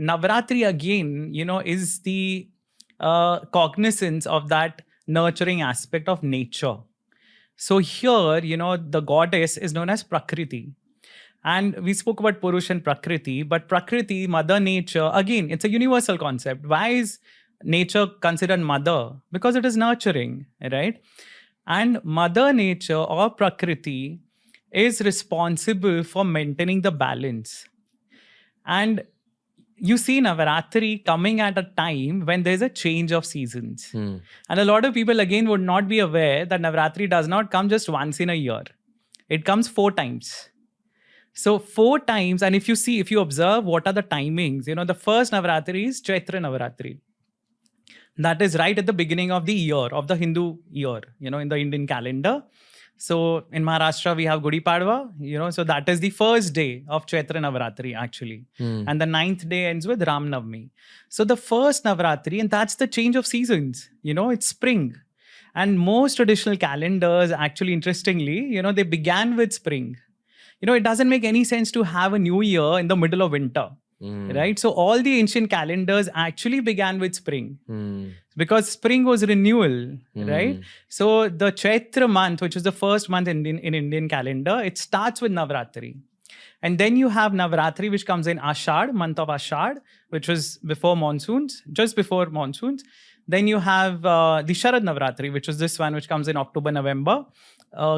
Navratri again, is the cognizance of that nurturing aspect of nature. So here, the goddess is known as Prakriti. And we spoke about Purush and Prakriti, but Prakriti, Mother Nature, again, it's a universal concept. Why is nature considered mother? Because it is nurturing, right? And Mother Nature or Prakriti is responsible for maintaining the balance. And you see Navaratri coming at a time when there's a change of seasons. And a lot of people, again, would not be aware that Navaratri does not come just once in a year. It comes 4 times. So 4 times, and if you observe what are the timings, the first Navaratri is Chaitra Navaratri. That is right at the beginning of the year, of the Hindu year, in the Indian calendar. So in Maharashtra, we have Gudi Padwa, so that is the first day of Chaitra Navaratri actually. And the 9th day ends with Ram Navami. So the first Navaratri, and that's the change of seasons, it's spring. And most traditional calendars, actually, interestingly, they began with spring. It doesn't make any sense to have a new year in the middle of winter. Right? So all the ancient calendars actually began with spring because spring was renewal, right? So the Chaitra month, which is the first month in Indian calendar, it starts with Navratri. And then you have Navratri, which comes in Ashad, month of Ashad, which was before monsoons, just before monsoons. Then you have the Sharad Navratri, which is this one, which comes in October, November,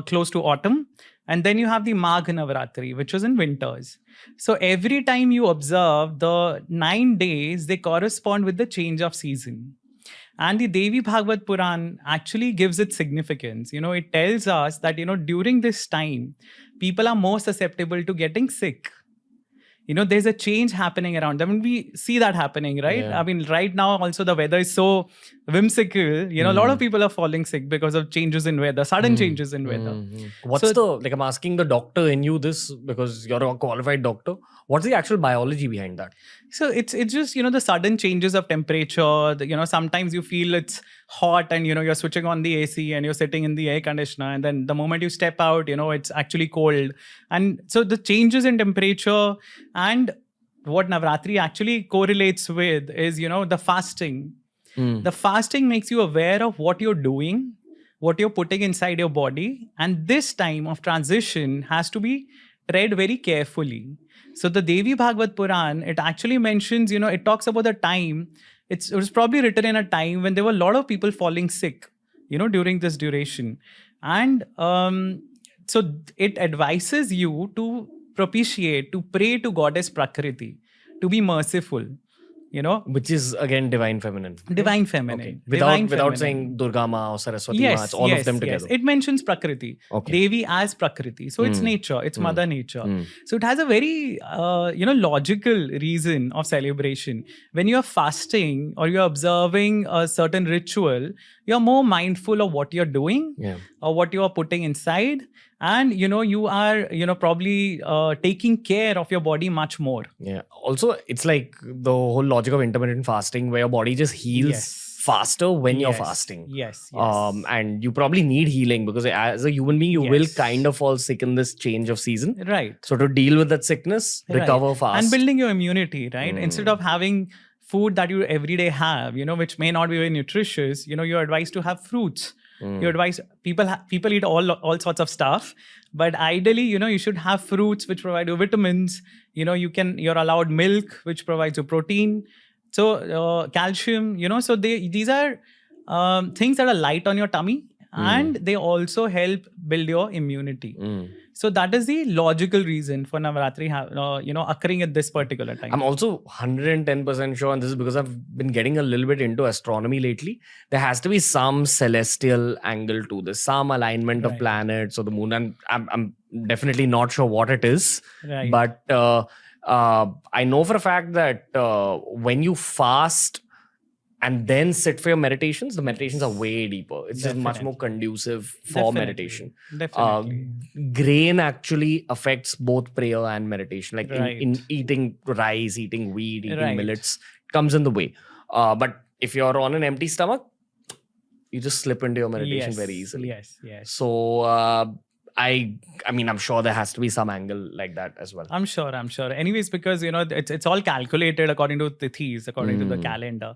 close to autumn. And then you have the Magh Navratri, which is in winters. So every time you observe the 9 days, they correspond with the change of season. And the Devi Bhagavad Puran actually gives it significance. It tells us that, during this time, people are more susceptible to getting sick. There's a change happening around them. And we see that happening, right? Yeah. I mean, right now also the weather is so whimsical. A lot of people are falling sick because of changes in weather, sudden changes in weather. I'm asking the doctor in you this because you're a qualified doctor. What's the actual biology behind that? So it's just, the sudden changes of temperature. Sometimes you feel it's hot and, you're switching on the AC and you're sitting in the air conditioner. And then the moment you step out, it's actually cold. And so the changes in temperature and what Navratri actually correlates with is, the fasting. The fasting makes you aware of what you're doing, what you're putting inside your body. And this time of transition has to be read very carefully. So the Devi Bhagavad Puran, it actually mentions, it talks about the time. It was probably written in a time when there were a lot of people falling sick, during this duration. And so it advises you to propitiate, to pray to Goddess Prakriti, to be merciful. Which is again divine feminine. Divine feminine. Okay. Divine without feminine. saying Durga Ma or Saraswati Ma, it's all of them together. It mentions Prakriti. Okay. Devi as Prakriti. So it's nature, it's Mother Nature. So it has a very, logical reason of celebration. When you're fasting or you're observing a certain ritual, you're more mindful of what you're doing or what you are putting inside. And, you are, probably taking care of your body much more. Yeah. Also, it's like the whole logic of intermittent fasting where your body just heals faster when you're fasting. Yes. And you probably need healing because as a human being, you will kind of fall sick in this change of season. Right. So to deal with that sickness, recover fast. And building your immunity, right? Instead of having food that you every day have, which may not be very nutritious, you're advised to have fruits. You advise people eat all sorts of stuff, but ideally, you should have fruits which provide you vitamins. You're allowed milk which provides you protein. So calcium. So these are things that are light on your tummy, and they also help build your immunity. So that is the logical reason for Navaratri, occurring at this particular time. I'm also 110% sure, and this is because I've been getting a little bit into astronomy lately. There has to be some celestial angle to this, some alignment of planets or the moon, and I'm definitely not sure what it is. Right. But I know for a fact that when you fast and then sit for your meditations, the meditations are way deeper. It's just much more conducive for meditation. Definitely. Grain actually affects both prayer and meditation. Like in eating rice, eating wheat, eating millets, comes in the way. But if you're on an empty stomach, you just slip into your meditation very easily. Yes. So I mean, I'm sure there has to be some angle like that as well. I'm sure. Anyways, because it's all calculated according to tithis, according to the calendar.